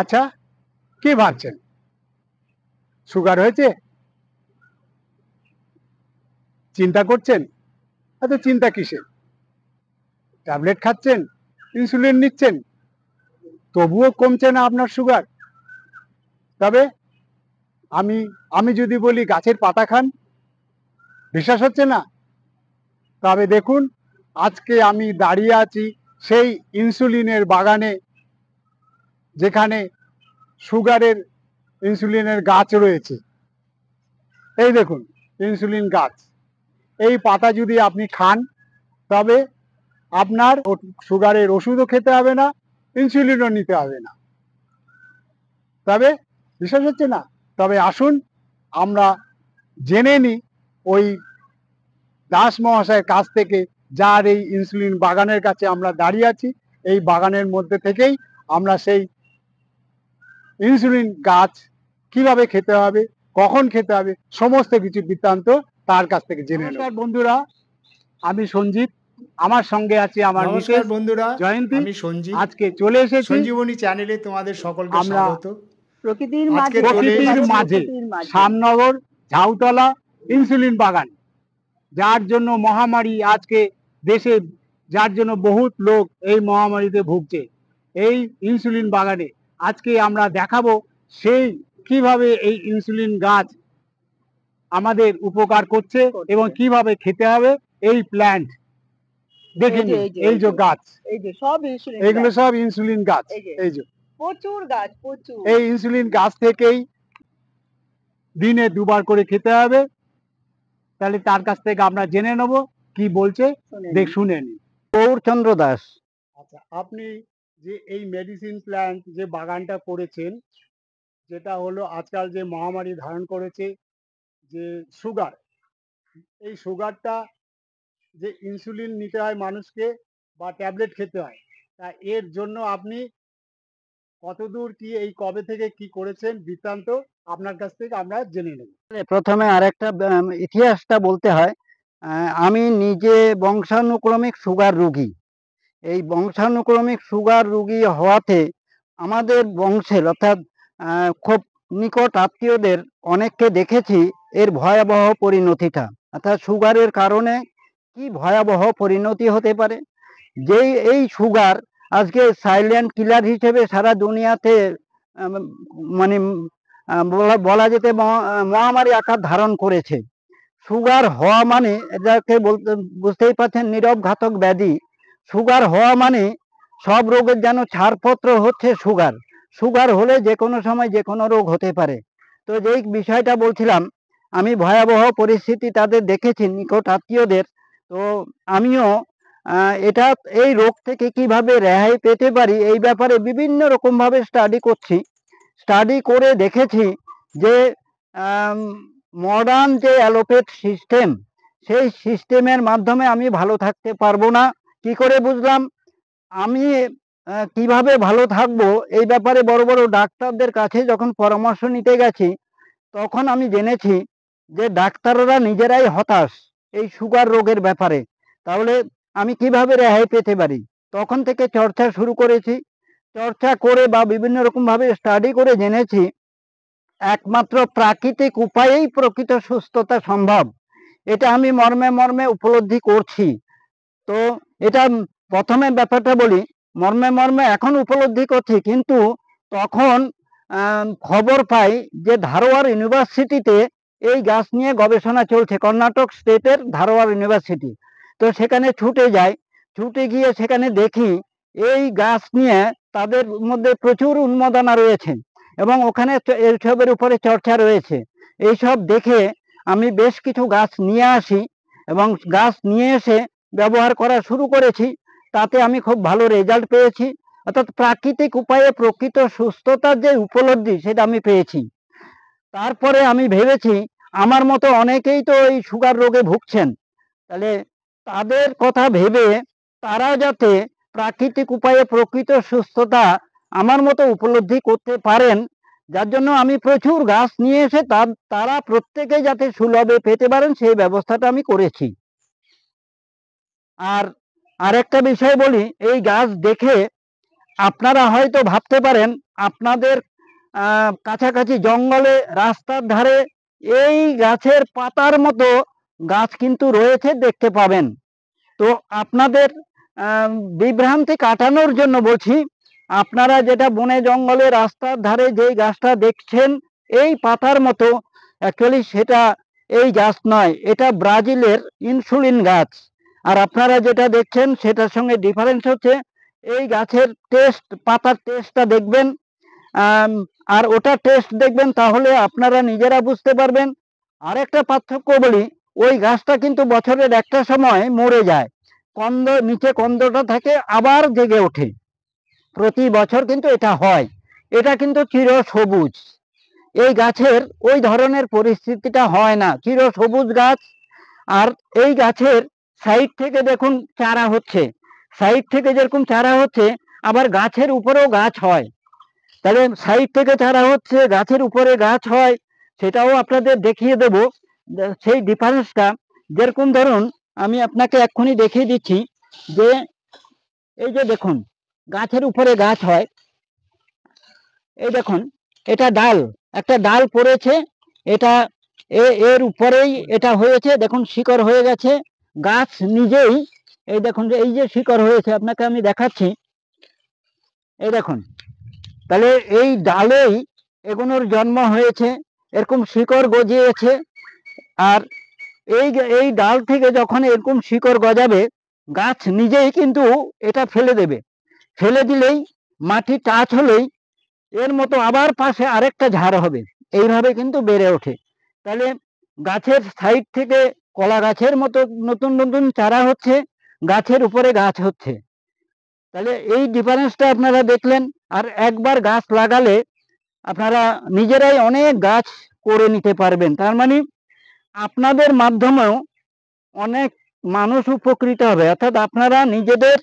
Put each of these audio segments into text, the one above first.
আচ্ছা, কি ভাবছেন? সুগার হয়েছে? চিন্তা করছেন? এত চিন্তা কিসের? ট্যাবলেট খাচ্ছেন, ইনসুলিন নিচ্ছেন, তবুও কমছে না আপনার সুগার। তবে আমি আমি যদি বলি গাছের পাতা খান, বিশ্বাস হচ্ছে না? তবে দেখুন, আজকে আমি দাঁড়িয়ে আছি সেই ইনসুলিনের বাগানে, যেখানে সুগারের ইনসুলিনের গাছ রয়েছে। এই দেখুন, ইনসুলিন গাছ। এই পাতা যদি আপনি খান, তবে আপনার সুগারের ওষুধও খেতে হবে না, ইনসুলিনও নিতে হবে না। তবে বিশ্বাস হচ্ছে না? তবে আসুন আমরা জেনে নিই ওই দাস মহাশয়ের কাছ থেকে, যার এই ইনসুলিন বাগানের কাছে আমরা দাঁড়িয়ে আছি। এই বাগানের মধ্যে থেকেই আমরা সেই ইনসুলিন গাছ কিভাবে খেতে হবে, কখন খেতে হবে, সমস্ত কিছু বৃত্তান্ত তার কাছ থেকে জেনে নেব। বন্ধুরা, আমি সঞ্জিত, আমার সঙ্গে আছে আমার নমস্কার মিসেস বন্ধুরা, জয়ন্তী। আমি সঞ্জিত। আজকে চলে এসেছি সঞ্জীবনী চ্যানেলে তোমাদের সকলকে আমরা স্বাগত। প্রকৃতির আজকে মাঝে চলে প্রকৃতির এসেছি মাঝে শ্যামনগর ঝাউতলা ইনসুলিন বাগান, যার জন্য মহামারী আজকে দেশে, যার জন্য বহুত লোক এই মহামারীতে ভুগছে। এই ইনসুলিন বাগানে আজকে আমরা দেখাবো সেই কিভাবে এই ইনসুলিন গাছ আমাদের উপকার করছে এবং কিভাবে খেতে হবে এই প্ল্যান্ট। দেখে নিন, এই যে গাছ, এই যে সব ইনসুলিন, এগুলো সব ইনসুলিন গাছ। এই যে প্রচুর গাছ, প্রচুর। এই ইনসুলিন গাছ থেকেই দিনে দুবার করে খেতে হবে। তাহলে তার কাছ থেকে আমরা জেনে নেব কি বলছে, শুনে নিন। গৌরচন্দ্র দাস। আচ্ছা, আপনি যে এই মেডিসিন প্ল্যান্ট যে বাগানটা করেছেন, যেটা হলো আজকাল যে মহামারী ধারণ করেছে যে সুগার, এই সুগারটা যে ইনসুলিন নিতে হয় মানুষকে বা ট্যাবলেট খেতে হয়, তা এর জন্য আপনি কতদূর কি, এই কবে থেকে কি করেছেন, বৃত্তান্ত আপনার কাছ থেকে আমরা জেনে নেব। প্রথমে আরেকটা ইতিহাসটা বলতে হয়। আমি নিজে বংশানুক্রমিক সুগার রোগী। এই বংশানুক্রমিক সুগার রোগী হওয়াতে আমাদের বংশের, অর্থাৎ খুব নিকট আত্মীয়দের অনেককে দেখেছি এর ভয়াবহ পরিণতিটা, অর্থাৎ সুগারের কারণে কি ভয়াবহ পরিণতি হতে পারে। যেই এই সুগার আজকে সাইলেন্ট কিলার হিসেবে সারা দুনিয়াতে মানে বলা যেতে মহামারী আকার ধারণ করেছে। সুগার হওয়া মানে, এটাকে বলতে বুঝতেই পারছেন, নীরব ঘাতক ব্যাধি। সুগার হওয়া মানে সব রোগের যেন ছাড়পত্র হচ্ছে সুগার। সুগার হলে যে কোনো সময় যে কোনো রোগ হতে পারে। তো যেই বিষয়টা বলছিলাম, আমি ভয়াবহ পরিস্থিতি তাদের দেখেছি নিকট আত্মীয়দের। তো আমিও এটা, এই রোগ থেকে কিভাবে রেহাই পেতে পারি এই ব্যাপারে বিভিন্ন রকমভাবে স্টাডি করছি। স্টাডি করে দেখেছি যে মডার্ন যে অ্যালোপ্যাথ সিস্টেম, সেই সিস্টেমের মাধ্যমে আমি ভালো থাকতে পারবো না। কি করে বুঝলাম? আমি কিভাবে ভালো থাকবো এই ব্যাপারে বড় বড় ডাক্তারদের কাছে যখন পরামর্শ নিতে গেছি, তখন আমি জেনেছি যে ডাক্তাররা নিজেরাই হতাশ এই সুগার রোগের ব্যাপারে। তাহলে আমি কিভাবে রেহাই পেতে পারি? তখন থেকে চর্চা শুরু করেছি। চর্চা করে বা বিভিন্ন রকম ভাবে স্টাডি করে জেনেছি একমাত্র প্রাকৃতিক উপায়েই প্রকৃত সুস্থতা সম্ভব। এটা আমি মর্মে মর্মে উপলব্ধি করছি। তো এটা প্রথমে ব্যাপারটা বলি, মর্মে মর্মে এখন উপলব্ধি করছি, কিন্তু তখন খবর পাই যে ধারওয়াড় ইউনিভার্সিটিতে এই গাছ নিয়ে গবেষণা চলছে, কর্ণাটক স্টেটের ধারওয়াড় ইউনিভার্সিটি। তো সেখানে ছুটে যাই, ছুটে গিয়ে সেখানে দেখি এই গাছ নিয়ে তাদের মধ্যে প্রচুর উন্মাদনা রয়েছে এবং ওখানে এইসবের উপরে চর্চা রয়েছে। এইসব দেখে আমি বেশ কিছু গাছ নিয়ে আসি এবং গাছ নিয়ে এসে ব্যবহার করা শুরু করেছি। তাতে আমি খুব ভালো রেজাল্ট পেয়েছি। অর্থাৎ প্রাকৃতিক উপায়ে প্রকৃত সুস্থতার যে উপলব্ধি, সেটা আমি পেয়েছি। তারপরে আমি ভেবেছি আমার মতো অনেকেই তো এই সুগার রোগে ভুগছেন, তাহলে তাদের কথা ভেবে তারা যাতে প্রাকৃতিক উপায়ে প্রকৃত সুস্থতা আমার মতো উপলব্ধি করতে পারেন, যার জন্য আমি প্রচুর গাছ নিয়ে এসে তারা প্রত্যেকে যাতে সুলভে পেতে পারেন সেই ব্যবস্থাটা আমি করেছি। আর আরেকটা বিষয় বলি, এই গাছ দেখে আপনারা হয়তো ভাবতে পারেন আপনাদের কাছাকাছি জঙ্গলে রাস্তার ধারে এই গাছের পাতার মতো গাছ কিন্তু রয়েছে, দেখতে পাবেন। তো আপনাদের বিভ্রান্তি কাটানোর জন্য বলছি, আপনারা যেটা বনে জঙ্গলে রাস্তার ধারে যেই গাছটা দেখছেন এই পাতার মতো, অ্যাকচুয়ালি সেটা এই গাছ নয়, এটা ব্রাজিলের ইনসুলিন গাছ। আর আপনারা যেটা দেখছেন সেটার সঙ্গে ডিফারেন্স হচ্ছে এই গাছের টেস্ট, পাতার টেস্টটা দেখবেন, আর ওটা টেস্ট দেখবেন, তাহলে আপনারা নিজেরা বুঝতে পারবেন। আরেকটা পার্থক্য বলি, ওই গাছটা কিন্তু বছরের একটা সময় মরে যায়, কন্দ নিচে কন্দটা থাকে, আবার জেগে ওঠে, প্রতি বছর কিন্তু এটা হয়। এটা কিন্তু চির সবুজ, এই গাছের ওই ধরনের পরিস্থিতিটা হয় না, চির সবুজ গাছ। আর এই গাছের সাইড থেকে দেখুন চারা হচ্ছে, সাইড থেকে যেরকম চারা হচ্ছে, আবার গাছের উপরেও গাছ হয়। তাহলে সাইড থেকে চারা হচ্ছে, গাছের উপরে গাছ হয়, সেটাও আপনাদের দেখিয়ে দেব। সেই ডিফারেন্সটা যেরকম ধরুন আমি আপনাকে এক্ষুনি দেখিয়ে দিচ্ছি, যে এই যে দেখুন গাছের উপরে গাছ হয়, এই দেখুন এটা ডাল, একটা ডাল পড়েছে, এটা এর উপরেই এটা হয়েছে, দেখুন শিকড় হয়ে গেছে, গাছ নিজেই, এই দেখুন যে এই যে শিকড় হয়েছে, আপনাকে আমি দেখাচ্ছি, এই দেখুন। তাহলে এই ডালেই এগুলোর জন্ম হয়েছে, এরকম শিকড় গজিয়েছে। আর এই ডাল থেকে যখন এরকম শিকড় গজাবে, গাছ নিজেই কিন্তু এটা ফেলে দেবে, ফেলে দিলেই মাটি টাচ হলেই এর মতো আবার পাশে আরেকটা ঝাড় হবে, এইভাবে কিন্তু বেড়ে ওঠে। তাহলে গাছের সাইড থেকে কলা গাছের মতো নতুন নতুন চারা হচ্ছে, গাছের উপরে গাছ হচ্ছে। তাহলে এই ডিফারেন্সটা আপনারা দেখলেন। আর একবার গাছ লাগালে আপনারা নিজেরাই অনেক গাছ করে নিতে পারবেন, তার মানে আপনাদের মাধ্যমেও অনেক মানুষ উপকৃত হবে, অর্থাৎ আপনারা নিজেদের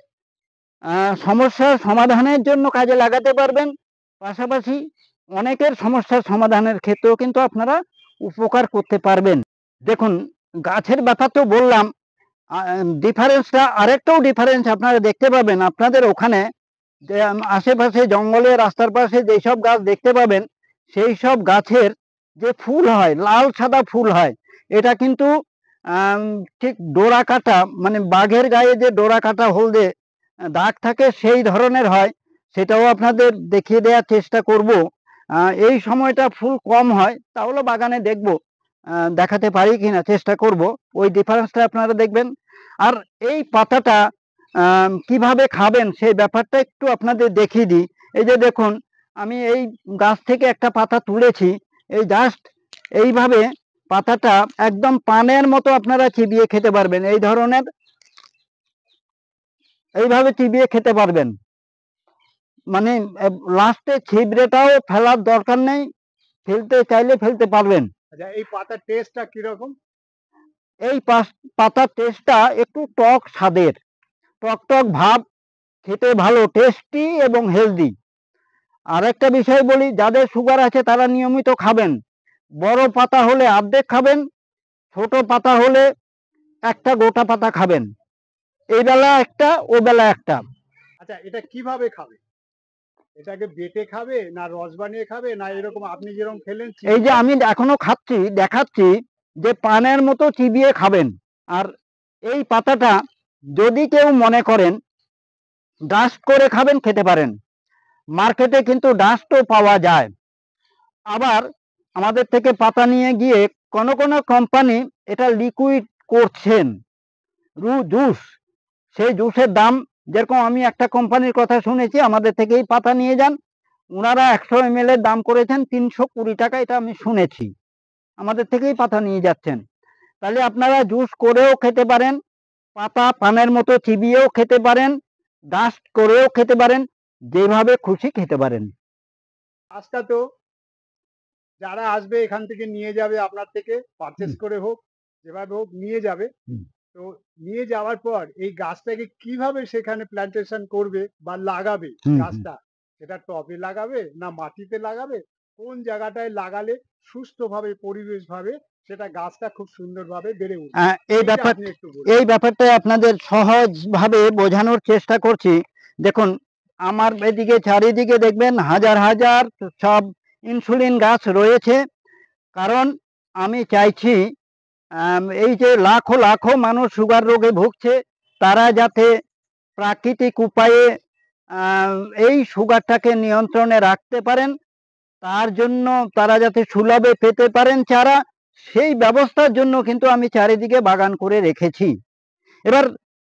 সমস্যার সমাধানের জন্য কাজে লাগাতে পারবেন, পাশাপাশি অনেকের সমস্যার সমাধানের ক্ষেত্রেও কিন্তু আপনারা উপকার করতে পারবেন। দেখুন গাছের ব্যাপার তো বললাম, ডিফারেন্সটা আরেকটাও ডিফারেন্স আপনারা দেখতে পাবেন আপনাদের ওখানে, যে আশেপাশে জঙ্গলে রাস্তার পাশে যেসব গাছ দেখতে পাবেন, সেই সব গাছের যে ফুল হয়, লাল সাদা ফুল হয়, এটা কিন্তু ঠিক ডোরা কাটা, মানে বাঘের গায়ে যে ডোরা কাটা হলদে দাগ থাকে সেই ধরনের হয়, সেটাও আপনাদের দেখিয়ে দেওয়ার চেষ্টা করব। এই সময়টা ফুল কম হয়, তাহলে বাগানে দেখব, দেখাতে পারি কিনা, চেষ্টা করব, ওই ডিফারেন্সটা আপনারা দেখবেন। আর এই পাতাটা কিভাবে খাবেন সেই ব্যাপারটা একটু আপনাদের দেখিয়ে দিই। এই যে দেখুন আমি এই গাছ থেকে একটা পাতা তুলেছি, এই জাস্ট এইভাবে পাতাটা একদম পানের মতো আপনারা চিবিয়ে খেতে পারবেন, এই ধরনের, এইভাবে চিবিয়ে খেতে পারবেন, মানে লাস্টে ছিবড়েটাও ফেলার দরকার নেই, ফেলতে চাইলে ফেলতে পারবেন। আচ্ছা, এই পাতার টেস্টটা কিরকম? এই পাতার টেস্টটা একটু টক স্বাদের, টক টক ভাব, খেতে ভালো, টেস্টি এবং হেলদি। আর একটা বিষয় বলি, যাদের সুগার আছে তারা নিয়মিত খাবেন, বড় পাতা হলে অর্ধেক খাবেন, ছোট পাতা হলে একটা গোটা পাতা খাবেন, এই বেলা একটা ও বেলা একটা। আচ্ছা, এটা কিভাবে খাবে? এটাকে বেটে খাবে, না রস বানিয়ে খাবে, না এরকম আপনি যেরকম খেলেন? এই যে আমি এখনো খাচ্ছি, দেখাচ্ছি, যে পানের মতো চিবিয়ে খাবেন। আর এই পাতাটা যদি কেউ মনে করেন ডাস্ট করে খাবেন, খেতে পারেন, মার্কেটে কিন্তু ডাস্টও পাওয়া যায়। আবার আমাদের থেকে পাতা নিয়ে গিয়ে কোনো কোনো কোম্পানি এটা লিকুইড করছেন, জুস, সেই জুসের দাম, যেরকম আমি একটা কোম্পানির কথা শুনেছি, আমাদের থেকেই পাতা নিয়ে যান, ওনারা 100 ml এর দাম করেছেন 320 টাকা, এটা আমি শুনেছি, আমাদের থেকেই পাতা নিয়ে যাচ্ছেন। তাহলে আপনারা জুস করেও খেতে পারেন, পাতা পানের মতো চিবিয়েও খেতে পারেন, ডাস্ট করেও খেতে পারেন, যেভাবে খুশি খেতে পারেন। গাছটা তো যারা আসবে এখান থেকে নিয়ে যাবে, আপনার থেকে পারচেস করে হোক, যেভাবে হোক নিয়ে যাবে। হুম। তো নিয়ে যাওয়ার পর এই গাছটাকে কিভাবে সেখানে প্ল্যান্টেশন করবে বা লাগাবে গাছটা, সেটা টবে লাগাবে না মাটিতে লাগাবে, কোন জায়গাটায় লাগালে সুস্থভাবে পরিবেশভাবে সেটা গাছটা খুব সুন্দরভাবে বেড়ে উঠবে, এই এইটা ব্যাপার আপনি একটু বলুন। এই ব্যাপারটা আপনাদের সহজভাবে বোঝানোর চেষ্টা করছি। দেখুন আমার এদিকে চারিদিকে দেখবেন হাজার হাজার সব ইনসুলিন গাছ রয়েছে। কারণ আমি চাইছি এই যে লাখো লাখো মানুষ সুগার রোগে ভুগছে, তারা যাতে প্রাকৃতিক উপায়ে এই সুগারটাকে নিয়ন্ত্রণে রাখতে পারেন, তার জন্য তারা যাতে সুলভে পেতে পারেন চারা, সেই ব্যবস্থার জন্য কিন্তু আমি চারিদিকে বাগান করে রেখেছি। এবার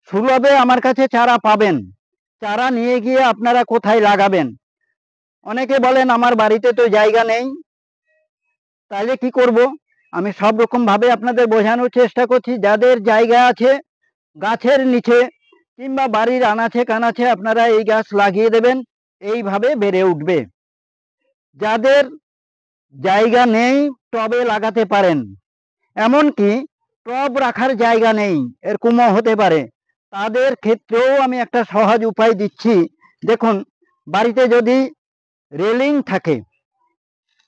সুলভে আমার কাছে চারা পাবেন, চারা নিয়ে গিয়ে আপনারা কোথায় লাগাবেন? অনেকে বলেন আমার বাড়িতে তো জায়গা নেই, তাহলে কি করব? আমি সব রকম ভাবে আপনাদের বোঝানোর চেষ্টা করছি। যাদের জায়গা আছে, গাছের নিচে কিংবা বাড়ির আনাচে কানাচে আপনারা এই গাছ লাগিয়ে দেবেন, এইভাবে বেড়ে উঠবে। যাদের জায়গা নেই, টবে লাগাতে পারেন। এমনকি টব রাখার জায়গা নেই, এরকমও হতে পারে, তাদের ক্ষেত্রেও আমি একটা সহজ উপায় দিচ্ছি। দেখুন, বাড়িতে যদি রেলিং থাকে,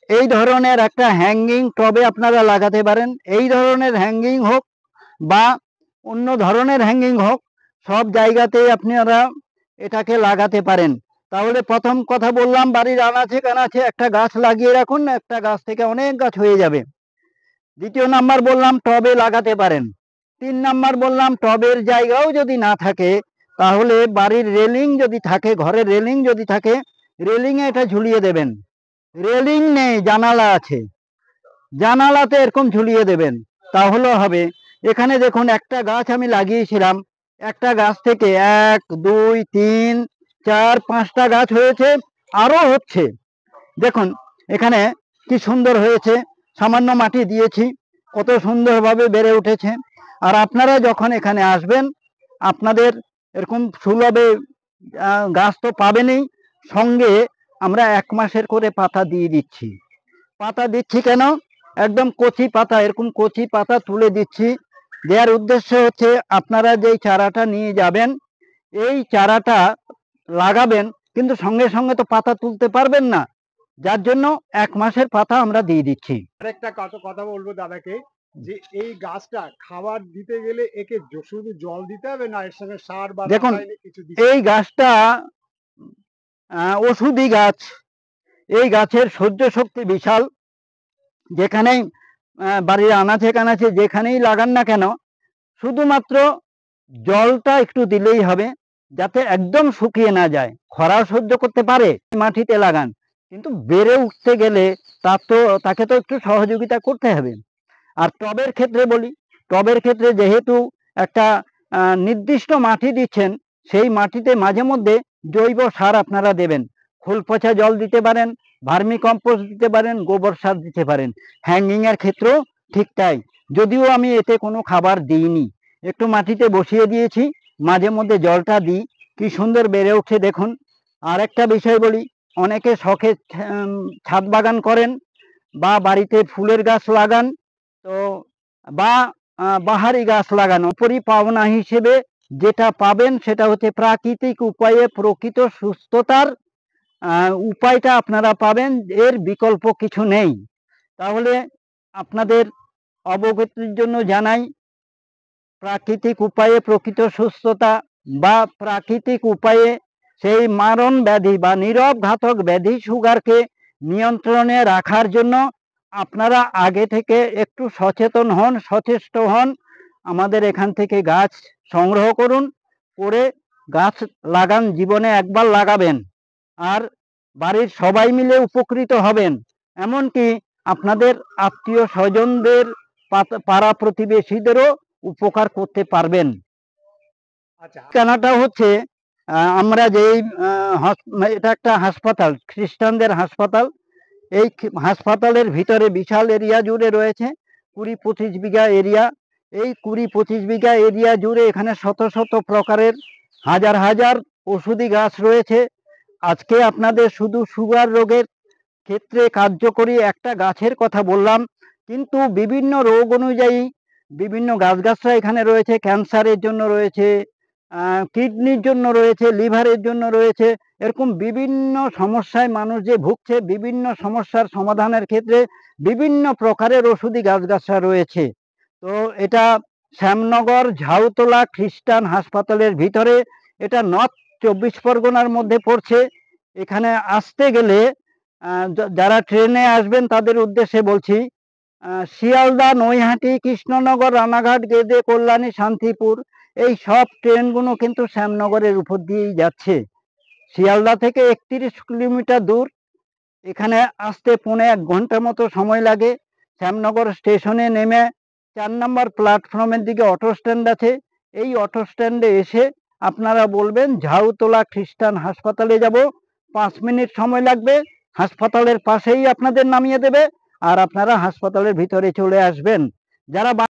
এই ধরনের একটা হ্যাঙ্গিং টবে আপনারা লাগাতে পারেন। এই ধরনের হ্যাঙ্গিং হোক বা অন্য ধরনের হ্যাঙ্গিং হোক, সব জায়গাতেই আপনারা এটাকে লাগাতে পারেন। তাহলে প্রথম কথা বললাম, বাড়ির আনাচে কানাচে একটা গাছ লাগিয়ে রাখুন, একটা গাছ থেকে অনেক গাছ হয়ে যাবে। দ্বিতীয় নাম্বার বললাম টবে লাগাতে পারেন। 3 নাম্বার বললাম টবের জায়গাও যদি না থাকে, তাহলে বাড়ির রেলিং যদি থাকে, ঘরের রেলিং যদি থাকে, রেলিংয়ে এটা ঝুলিয়ে দেবেন। রেলিং নেই, জানালা আছে, জানালাতে এরকম ঝুলিয়ে দেবেন, তাহলে হবে। এখানে দেখুন একটা গাছ আমি লাগিয়েছিলাম, একটা গাছ থেকে 1 2 3 4 5টা গাছ হয়েছে, আরো হচ্ছে। দেখুন এখানে কি সুন্দর হয়েছে, সামান্য মাটি দিয়েছি, কত সুন্দরভাবে বেড়ে উঠেছে। আর আপনারা যখন এখানে আসবেন, আপনাদের এরকম সুলভে গাছ তো পাবেনই, সঙ্গে আমরা 1 মাসের করে পাতা দিয়ে দিচ্ছি। পাতা দিচ্ছি কেন? একদম কচি পাতা, এরকম কচি পাতা তুলে দিচ্ছি। দেওয়ার উদ্দেশ্য হচ্ছে, আপনারা যেই চারাটা নিয়ে যাবেন, এই চারাটা লাগাবেন, কিন্তু সঙ্গে সঙ্গে তো পাতা তুলতে পারবেন না, যার জন্য 1 মাসের পাতা আমরা দিয়ে দিচ্ছি। আরেকটা কথা বলবো দাদাকে, যে এই গাছটা খাবার দিতে গেলে একে শুধু জল দিতে হবে, না এর সঙ্গে সার বা দেখুন, রাসায়নিক কিছু দিতে এই গাছটা ওষুধি গাছ। এই গাছের সহ্য শক্তি বিশাল। যেখানেই বাড়ির আনাচে কানাচে যেখানেই লাগান না কেন, শুধুমাত্র জলটা একটু দিলেই হবে, যাতে একদম শুকিয়ে না যায়। খরা সহ্য করতে পারে, মাটিতে লাগান, কিন্তু বেড়ে উঠতে গেলে তাকে তো একটু সহযোগিতা করতে হবে। আর টবের ক্ষেত্রে বলি, টবের ক্ষেত্রে যেহেতু একটা নির্দিষ্ট মাটি দিচ্ছেন, সেই মাটিতে মাঝে মধ্যে জৈব সার আপনারা দেবেন। খোল পচা জল দিতে পারেন, ভার্মি কম্পোস্ট দিতে পারেন, গোবর সার দিতে পারেন। হ্যাঙ্গিং এর ক্ষেত্রেও ঠিক তাই, যদিও আমি এতে কোনো খাবার দিইনি, একটু মাটিতে বসিয়ে দিয়েছি, মাঝে মধ্যে জলটা দিই, কি সুন্দর বেড়ে উঠছে দেখুন। আর একটা বিষয় বলি, অনেকে শখে ছাদ বাগান করেন বা বাড়িতে ফুলের গাছ লাগান, তো বা বাহারি গাছ লাগানো, উপরি পাওনা হিসেবে যেটা পাবেন সেটা হচ্ছে প্রাকৃতিক উপায়ে প্রকৃত সুস্থতার উপায়টা আপনারা পাবেন, এর বিকল্প কিছু নেই। তাহলে আপনাদের অবগতির জন্য জানাই, প্রাকৃতিক উপায়ে প্রকৃত সুস্থতা বা প্রাকৃতিক উপায়ে সেই মারণ ব্যাধি বা নীরব ঘাতক ব্যাধি সুগারকে নিয়ন্ত্রণে রাখার জন্য আপনারা আগে থেকে একটু সচেতন হন, সচেষ্ট হন। আমাদের এখান থেকে গাছ সংগ্রহ করুন, করে গাছ লাগান, জীবনে একবার লাগাবেন, আর বাড়ির সবাই মিলে উপকৃত হবেন। এমনকি আপনাদের আত্মীয় স্বজনদের, পাড়া প্রতিবেশীদেরও উপকার করতে পারবেন। আচ্ছা, ঠিকানাটা হচ্ছে, আমরা যেই এটা একটা হাসপাতাল, খ্রিস্টানদের হাসপাতাল। এই হাসপাতালের ভিতরে বিশাল এরিয়া জুড়ে রয়েছে 20-25 বিঘা এরিয়া। এই 20-25 বিঘা এরিয়া জুড়ে এখানে শত শত প্রকারের হাজার হাজার ওষুধি গাছ রয়েছে। আজকে আপনাদের শুধু সুগার রোগের ক্ষেত্রে কার্যকরী একটা গাছের কথা বললাম, কিন্তু বিভিন্ন রোগ অনুযায়ী বিভিন্ন গাছগাছরা এখানে রয়েছে। ক্যান্সারের জন্য রয়েছে, কিডনির জন্য রয়েছে, লিভারের জন্য রয়েছে। এরকম বিভিন্ন সমস্যায় মানুষ যে ভুগছে, বিভিন্ন সমস্যার সমাধানের ক্ষেত্রে বিভিন্ন প্রকারের ওষুধি গাছগাছরা রয়েছে। তো এটা শ্যামনগর ঝাউতলা খ্রিস্টান হাসপাতালের ভিতরে, এটা নর্থ পরগনার মধ্যে পড়ছে। এখানে আসতে গেলে যারা ট্রেনে আসবেন তাদের উদ্দেশ্যে বলছি, শিয়ালদা, নৈহাটি, কৃষ্ণনগর, রানাঘাট, গেদে, কল্যাণী, শান্তিপুর এই সব ট্রেনগুলো কিন্তু শ্যামনগরের উপর দিয়েই যাচ্ছে। শিয়ালদা থেকে 31 কিলোমিটার দূর, এখানে আসতে 1.5 ঘন্টা মতো সময় লাগে। শ্যামনগর স্টেশনে নেমে 4 নম্বর প্ল্যাটফর্মের দিকে অটো স্ট্যান্ড আছে। এই অটো স্ট্যান্ডে এসে আপনারা বলবেন ঝাউতলা খ্রিস্টান হাসপাতালে যাব, 5 মিনিট সময় লাগবে। হাসপাতালের পাশেই আপনাদের নামিয়ে দেবে আর আপনারা হাসপাতালের ভিতরে চলে আসবেন। যারা